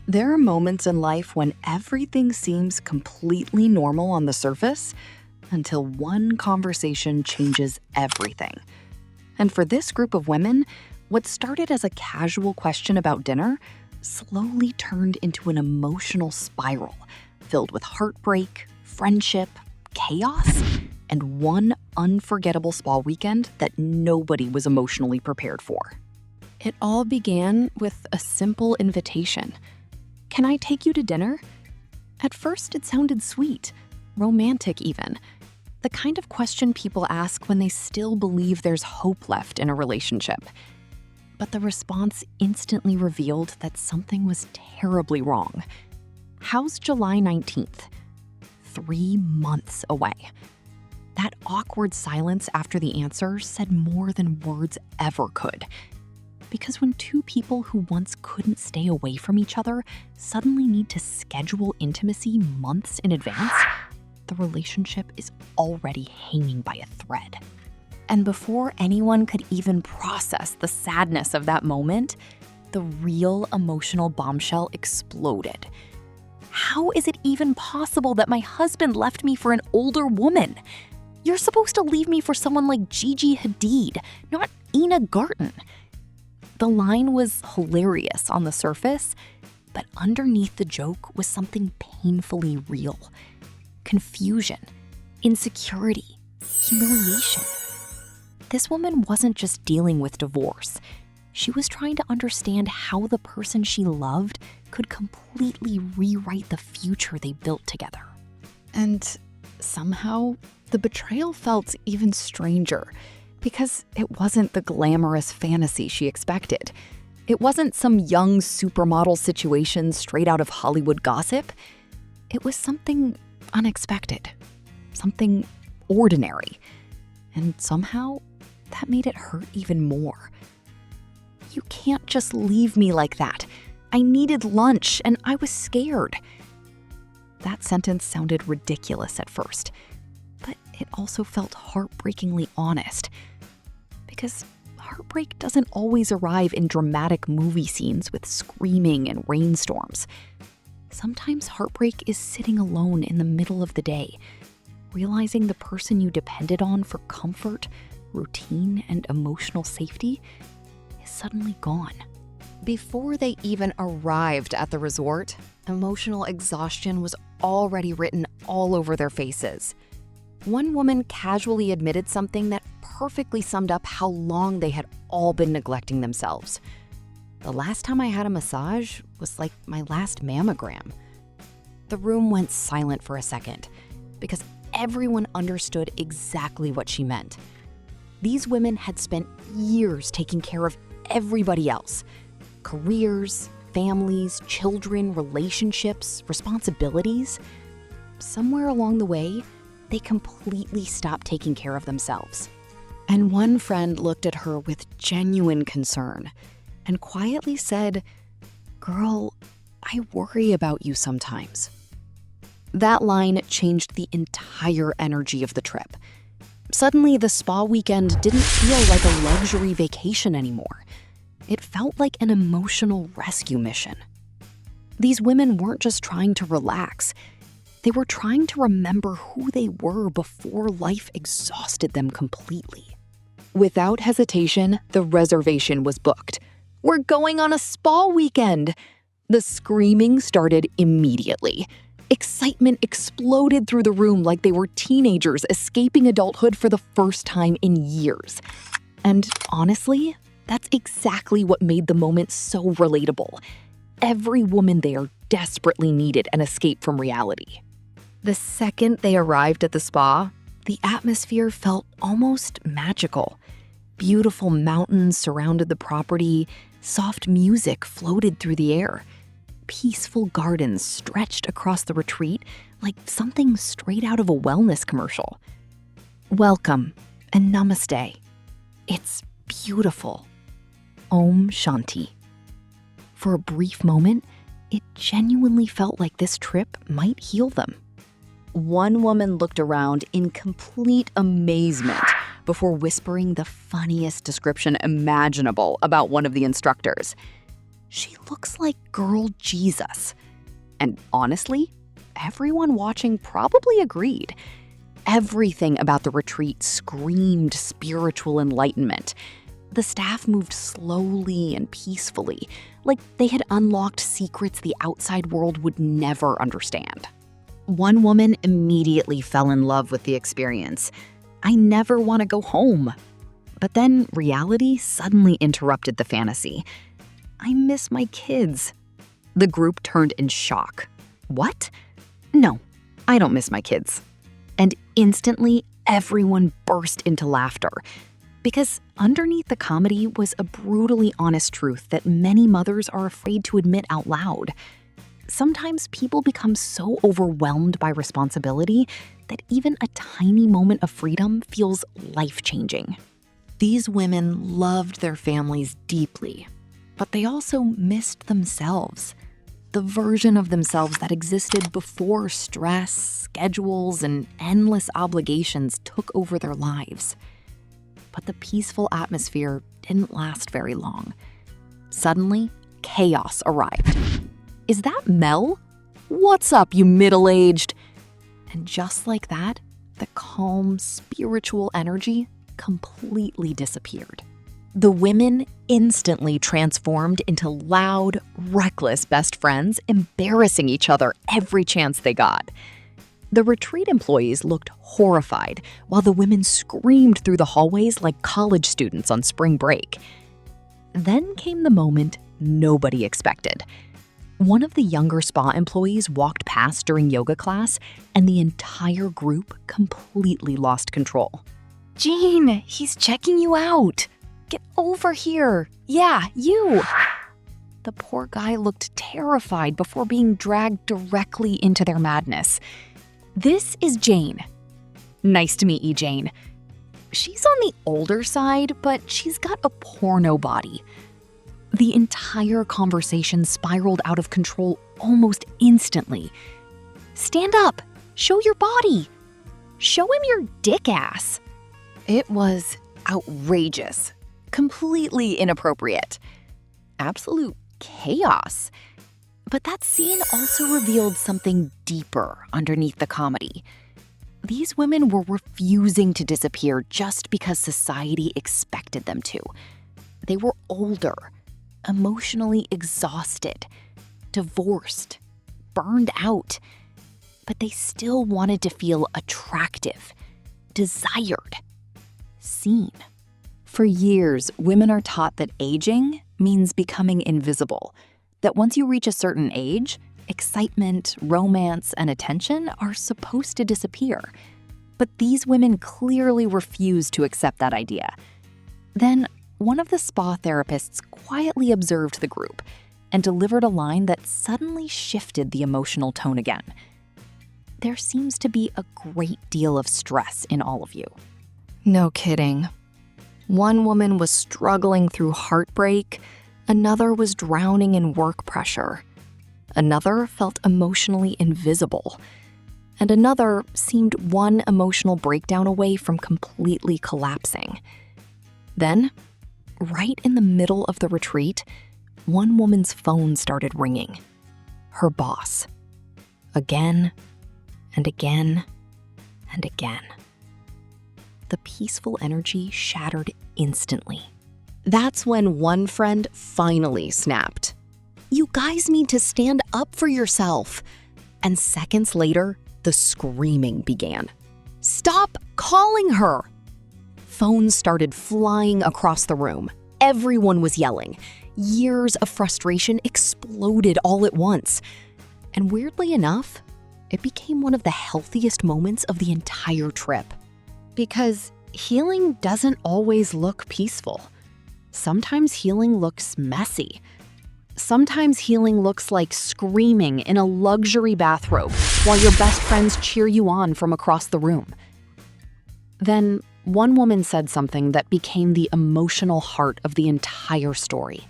There are moments in life when everything seems completely normal on the surface until one conversation changes everything. And for this group of women, what started as a casual question about dinner slowly turned into an emotional spiral filled with heartbreak, friendship, chaos, and one unforgettable spa weekend that nobody was emotionally prepared for. It all began with a simple invitation. "Can I take you to dinner?" At first, it sounded sweet, romantic even. The kind of question people ask when they still believe there's hope left in a relationship. But the response instantly revealed that something was terribly wrong. How's July 19th? 3 months away. That awkward silence after the answer said more than words ever could. Because when two people who once couldn't stay away from each other suddenly need to schedule intimacy months in advance, the relationship is already hanging by a thread. And before anyone could even process the sadness of that moment, the real emotional bombshell exploded. How is it even possible that my husband left me for an older woman? You're supposed to leave me for someone like Gigi Hadid, not Ina Garten. The line was hilarious on the surface, but underneath the joke was something painfully real. Confusion, insecurity, humiliation. This woman wasn't just dealing with divorce. She was trying to understand how the person she loved could completely rewrite the future they built together. And somehow, the betrayal felt even stranger. Because it wasn't the glamorous fantasy she expected. It wasn't some young supermodel situation straight out of Hollywood gossip. It was something unexpected, something ordinary. And somehow, that made it hurt even more. "You can't just leave me like that. I needed lunch and I was scared." That sentence sounded ridiculous at first, but it also felt heartbreakingly honest. Because heartbreak doesn't always arrive in dramatic movie scenes with screaming and rainstorms. Sometimes heartbreak is sitting alone in the middle of the day, realizing the person you depended on for comfort, routine, and emotional safety is suddenly gone. Before they even arrived at the resort, emotional exhaustion was already written all over their faces. One woman casually admitted something that perfectly summed up how long they had all been neglecting themselves. "The last time I had a massage was like my last mammogram." The room went silent for a second because everyone understood exactly what she meant. These women had spent years taking care of everybody else. Careers, families, children, relationships, responsibilities. Somewhere along the way, they completely stopped taking care of themselves. And one friend looked at her with genuine concern and quietly said, "Girl, I worry about you sometimes." That line changed the entire energy of the trip. Suddenly, the spa weekend didn't feel like a luxury vacation anymore. It felt like an emotional rescue mission. These women weren't just trying to relax. They were trying to remember who they were before life exhausted them completely. Without hesitation, the reservation was booked. "We're going on a spa weekend!" The screaming started immediately. Excitement exploded through the room like they were teenagers escaping adulthood for the first time in years. And honestly, that's exactly what made the moment so relatable. Every woman there desperately needed an escape from reality. The second they arrived at the spa, the atmosphere felt almost magical. Beautiful mountains surrounded the property, soft music floated through the air. Peaceful gardens stretched across the retreat like something straight out of a wellness commercial. "Welcome and namaste. It's beautiful. Om Shanti." For a brief moment, it genuinely felt like this trip might heal them. One woman looked around in complete amazement before whispering the funniest description imaginable about one of the instructors. She looks like girl Jesus. And honestly, everyone watching probably agreed. Everything about the retreat screamed spiritual enlightenment. The staff moved slowly and peacefully, like they had unlocked secrets the outside world would never understand. One woman immediately fell in love with the experience. "I never want to go home." But then reality suddenly interrupted the fantasy. "I miss my kids." The group turned in shock. "What? No, I don't miss my kids." And instantly, everyone burst into laughter. Because underneath the comedy was a brutally honest truth that many mothers are afraid to admit out loud. Sometimes people become so overwhelmed by responsibility that even a tiny moment of freedom feels life-changing. These women loved their families deeply, but they also missed themselves. The version of themselves that existed before stress, schedules, and endless obligations took over their lives. But the peaceful atmosphere didn't last very long. Suddenly, chaos arrived. "Is that Mel? What's up, you middle-aged?" And just like that, the calm, spiritual energy completely disappeared. The women instantly transformed into loud, reckless best friends, embarrassing each other every chance they got. The retreat employees looked horrified, while the women screamed through the hallways like college students on spring break. Then came the moment nobody expected. One of the younger spa employees walked past during yoga class, and the entire group completely lost control. "Jean, he's checking you out. Get over here. Yeah, you." The poor guy looked terrified before being dragged directly into their madness. "This is Jane." "Nice to meet you, Jane." "She's on the older side, but she's got a porno body." The entire conversation spiraled out of control almost instantly. "Stand up. Show your body. Show him your dick ass." It was outrageous. Completely inappropriate. Absolute chaos. But that scene also revealed something deeper underneath the comedy. These women were refusing to disappear just because society expected them to. They were older, emotionally exhausted, divorced, burned out, but they still wanted to feel attractive, desired, seen. For years, women are taught that aging means becoming invisible, that once you reach a certain age, excitement, romance, and attention are supposed to disappear. But these women clearly refused to accept that idea. Then, one of the spa therapists quietly observed the group and delivered a line that suddenly shifted the emotional tone again. "There seems to be a great deal of stress in all of you." No kidding. One woman was struggling through heartbreak, another was drowning in work pressure, another felt emotionally invisible, and another seemed one emotional breakdown away from completely collapsing. Then, right in the middle of the retreat, one woman's phone started ringing. Her boss. Again, and again, and again. The peaceful energy shattered instantly. That's when one friend finally snapped. "You guys need to stand up for yourself." And seconds later, the screaming began. "Stop calling her!" Phones started flying across the room. Everyone was yelling. Years of frustration exploded all at once. And weirdly enough, it became one of the healthiest moments of the entire trip. Because healing doesn't always look peaceful. Sometimes healing looks messy. Sometimes healing looks like screaming in a luxury bathrobe while your best friends cheer you on from across the room. Then, one woman said something that became the emotional heart of the entire story.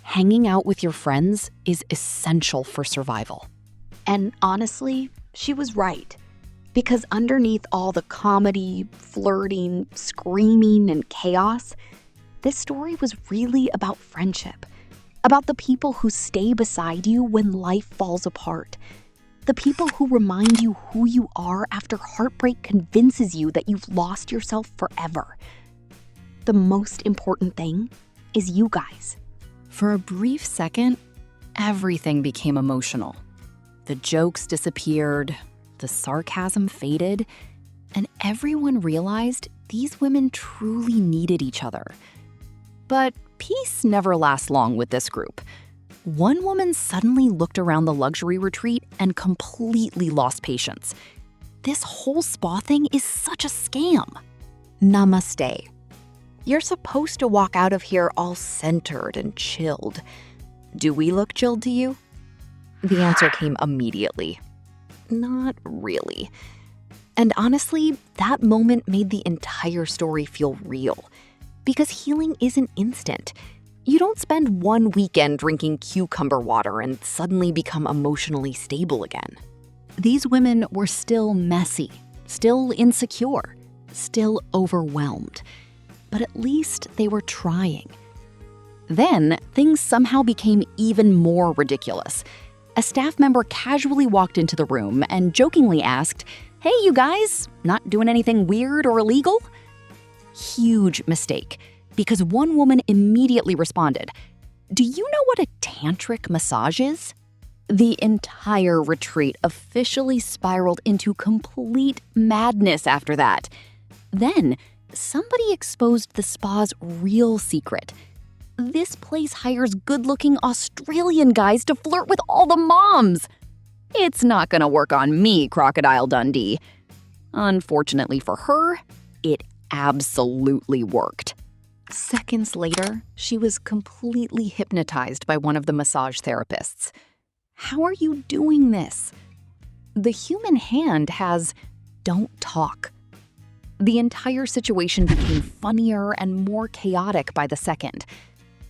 Hanging out with your friends is essential for survival. And honestly, she was right. Because underneath all the comedy, flirting, screaming, and chaos, this story was really about friendship. about the people who stay beside you when life falls apart, the people who remind you who you are after heartbreak convinces you that you've lost yourself forever. The most important thing is you guys. For a brief second, everything became emotional. The jokes disappeared, the sarcasm faded, and everyone realized these women truly needed each other. But peace never lasts long with this group. One woman suddenly looked around the luxury retreat and completely lost patience. This whole spa thing is such a scam. Namaste. You're supposed to walk out of here all centered and chilled. Do we look chilled to you? The answer came immediately. Not really. And honestly, that moment made the entire story feel real. Because healing isn't instant. You don't spend one weekend drinking cucumber water and suddenly become emotionally stable again. These women were still messy, still insecure, still overwhelmed. But at least they were trying. Then, things somehow became even more ridiculous. A staff member casually walked into the room and jokingly asked, "Hey, you guys, not doing anything weird or illegal?" Huge mistake, because one woman immediately responded, "Do you know what a tantric massage is?" The entire retreat officially spiraled into complete madness after that. Then, somebody exposed the spa's real secret. This place hires good-looking Australian guys to flirt with all the moms. It's not gonna work on me, Crocodile Dundee. Unfortunately for her, it absolutely worked. Seconds later, she was completely hypnotized by one of the massage therapists. How are you doing this? The human hand has "don't talk." The entire situation became funnier and more chaotic by the second.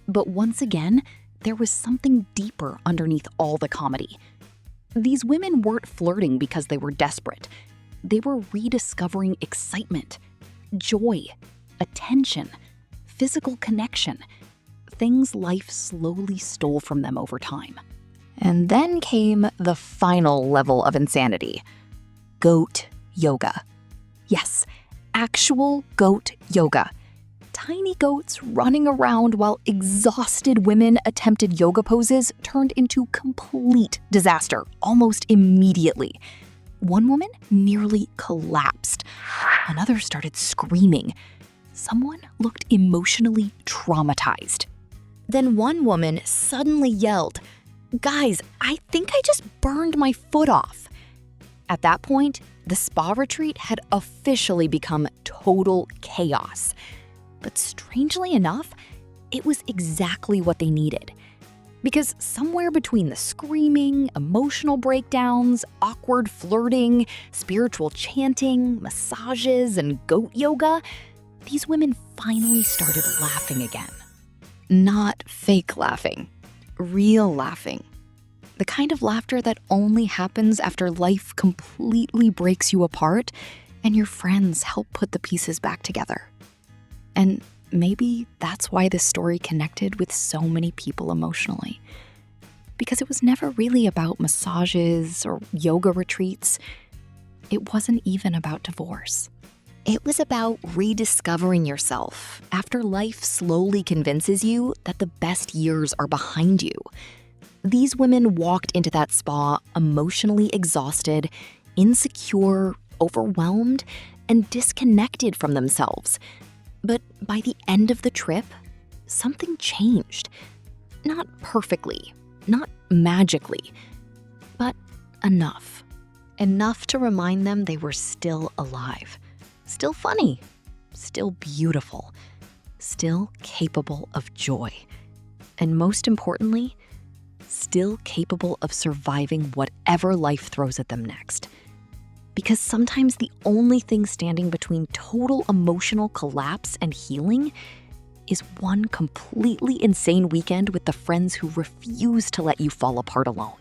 But once again, there was something deeper underneath all the comedy. These women weren't flirting because they were desperate. They were rediscovering excitement, joy, attention, physical connection, things life slowly stole from them over time. And then came the final level of insanity: goat yoga. Yes, actual goat yoga. Tiny goats running around while exhausted women attempted yoga poses turned into complete disaster almost immediately. One woman nearly collapsed. Another started screaming. Someone looked emotionally traumatized. Then one woman suddenly yelled, "Guys, I think I just burned my foot off." At that point, the spa retreat had officially become total chaos. But strangely enough, it was exactly what they needed. Because somewhere between the screaming, emotional breakdowns, awkward flirting, spiritual chanting, massages, and goat yoga, these women finally started laughing again. Not fake laughing, real laughing. The kind of laughter that only happens after life completely breaks you apart and your friends help put the pieces back together. And maybe that's why this story connected with so many people emotionally. Because it was never really about massages or yoga retreats. It wasn't even about divorce. It was about rediscovering yourself after life slowly convinces you that the best years are behind you. These women walked into that spa emotionally exhausted, insecure, overwhelmed, and disconnected from themselves. But by the end of the trip, something changed. Not perfectly, not magically, but enough. Enough to remind them they were still alive, still funny, still beautiful, still capable of joy. And most importantly, still capable of surviving whatever life throws at them next. Because sometimes the only thing standing between total emotional collapse and healing is one completely insane weekend with the friends who refuse to let you fall apart alone.